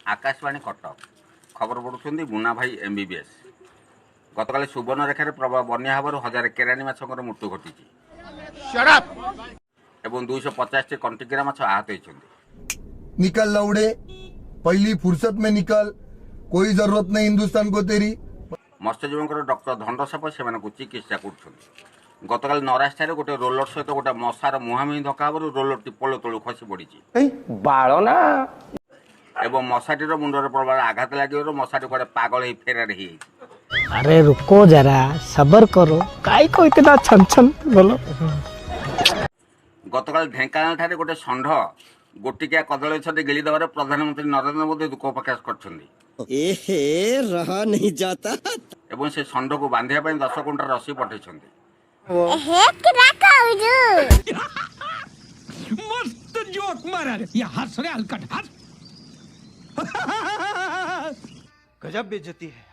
आकाशवाणी कटक खबर पढ़ुं मुना भाई एमबीबीएस गतकाली सुवर्णरेखार प्रबल बन्या हबार हजार केरानी माछर मृत्यु घटी एवं 250 टी कंटिगिरा माछ आहत होती। निकल लौड़े, पहली फुर्सत में निकल, कोई जरूरत नहीं हिंदुस्तान को तेरी। मत्स्यजीवी डॉक्टर धंडसाप से चिकित्सा कर गतकाल नराजठार गोटे रोलर सहित गोटे मशार मुहांमुही धक्का हबार रोलर पोल तलू खसी पड़ी बाड़ना एवं मशाटीर मुंडर प्रबल आघात लगे मशाटी कुआडे पागल फेरार हो। अरे रुको जरा सबर करो काई को इतना छन छन बोलो। गतकाल ढेंकानाल ठारे गोटे षंढ गोटिकिया कदली छटी गिली देवार प्रधानमंत्री नरेंद्र मोदी दुख प्रकाश कर रहा नहीं जाता एवं से षंढ को बांधिया 10 कुंटा रस्सी पठेछंती। मस्त जोक मारा रे ये हंस रे हलकट हंस गजब बेइज्जती है।